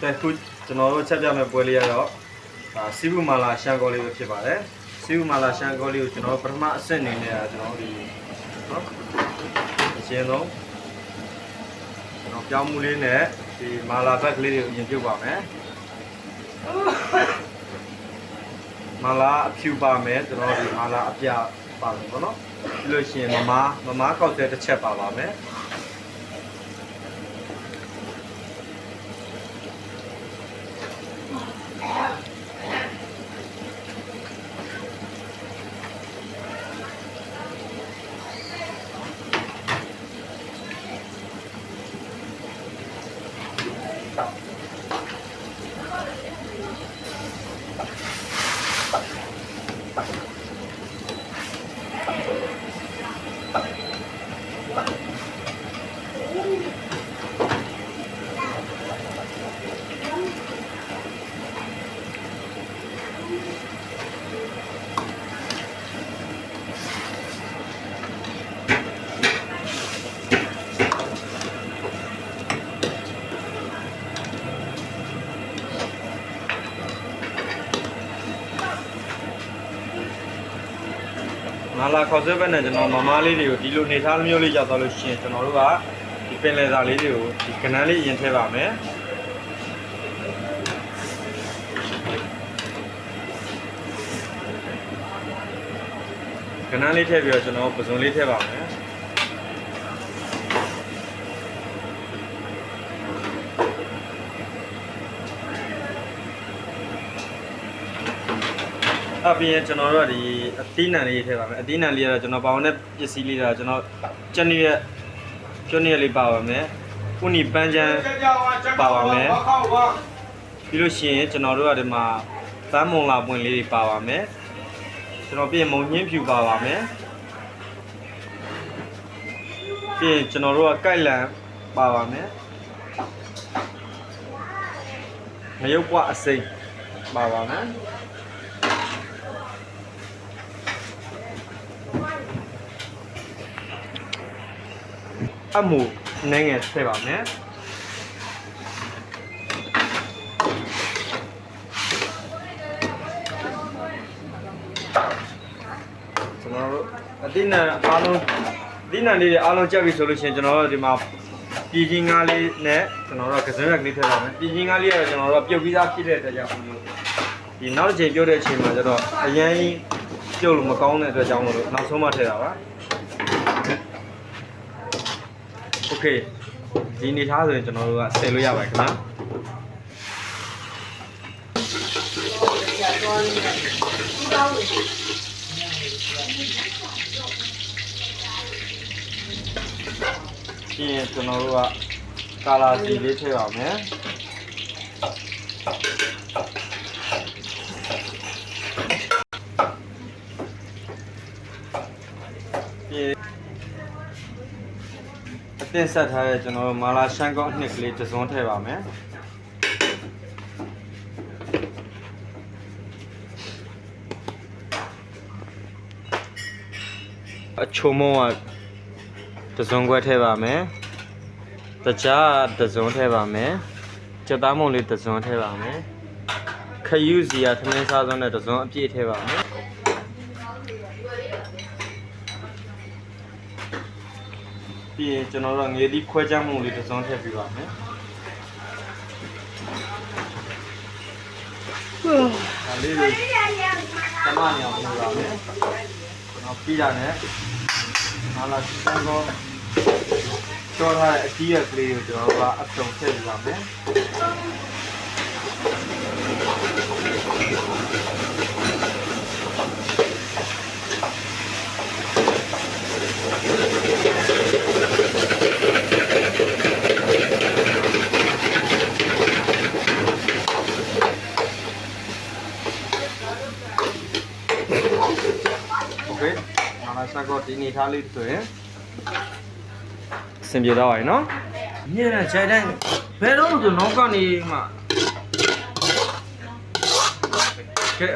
ဲခုကျွန်တော်တို့ချက်ပြမဲ့ပွဲလေးရတော့စီဘူးမာလာရှန်ကောလေးပဲဖြစ်ပါတယ်စီဘူးမာလာရှန်ကောလေးကိုကျွန်တော်ပထမအဆင့်အနေနဲ့ကျွန်တော်ဒီနော်အရှင်းဆုံးကျွန်တော်ပြောင်းမှုလေးနဲ့ဒီမာလာဘက်ကလေးတွေကိုအရင်ပြုတ်ပါမယ်မာလာအဖြူပါမယ်ကျွန်တော်ဒီမာလာအပြပါမယ်ပေါ့နော်ပြီးလို့ရှိရင်မမားကောက်တဲ့တစ်ချက်ပါပါမယ်မာလာခေါ်ဆွဲဘက်နဲ့ကျွန်တော်မမားလေးတွေကိုဒီလိုနေသားမျိုးလေးကြောက်သွားလို့ရှိရင်ကျွန်တော်တို့ကဒီပင်လယ်စာလေးတွေကိုဒီကနန်းလေးရင်ထည့်ပါမယ်ကနန်းလေးထည့်ပြီးတော့ကျွန်တော်ပဇွန်လေးထည့်ပါမယ်အပြင်ကျွန်တော်တို့ကဒီအသီးနှံလေးထည့်ပါမယ်အသီးနှံလေးကတော့ကျွန်တော်ပေါင်းတဲ့ပစ္စည်းလေးတော့ကျွန်တော်ကျက်နေရဲ့ကျွန်းနေလေးပါပါမယ်ဥနီပန်းချမ်းပါပါမယ်ပြီးလို့ရှိရင်ကျွန်တော်တို့ကဒီမှာပန်းမုံလာပွင့်လေးတွေပါပါမယ်ကျွန်တော်ပြင်မုံညင်းဖြူပါပါမယ်ပြီးရင်ကျွန်တော်တို့ကကိုက်လံပါပါမယ်ငရုတ်ပွားအစိမ်းပါပါမယ်အမှုနဲ့ငယ်ထည့်ပါမယ်ကျွန်တော်တို့အသီးနှံအားလုံးအသီးနှံလေးတွေအားလုံးကြက်ပြီဆိုလို့ရှိရင်ကျွန်တော်တို့ဒီမှာပြည်ကြီးငါးလေးနဲ့ကျွန်တော်တို့ကစင်းရက်ကလေးထည့်ပါမယ်ပြည်ကြီးငါးလေးကတော့ကျွန်တော်တို့ပြုတ်ပြီးသားဖြစ်တဲ့အတွက်ကြောင့်ဒီနောက်တစ်ချိန်ပြုတ်တဲ့အချိန်မှာကျတော့အရင်ပြုတ်လို့မကောင်းတဲ့အတွက်ကြောင့်လို့နောက်ဆုံးမှထည့်တာပါโอเคဒီနေသားဆိုရင်ကျွန်တော်တို့ကဆယ်လို့ရပါတယ်ခင်ဗျာပြီးရင်ကျွန်တော်တို့ကကာလာစီလေးထည့်ပါမယ်တင်ဆက်ထားတဲ့ကျွန်တော်မာလာရှန်ကောအနှစ်ကလေးတစ်စုံထည့်ပါမယ်အချုံမုံကတစ်စုံခွဲထည့်ပါမယ်တကြားတစ်စုံထည့်ပါမယ်ကြက်သားမုံလေးတစ်စုံထည့်ပါမယ်ခယူစီယာသမင်းစားစုံနဲ့တစ်စုံအပြည့်ထည့်ပါမယ်ပြီးရင်ကျွန်တော်တို့ငေးသီးခွဲချမ်းမှုလေးတစ်စုံထည့်ပြပါမယ်ဒါလေးတွေသမညောင်ပြပါမယ်ကျွန်တော်ပြီးတာနဲ့မာလာစံကောကျော်ထားတဲ့အကြီးရကလေးကိုကျွန်တော်ကအစုံထည့်ပြပါမယ်မာလာစကောဒီနေထားလေးဆိုရင်အဆင်ပြေတော့ပါပြီနော်မြင်တဲ့ခြေတိုင်းဘယ်တော့မှနောက်ကနေမှကဲ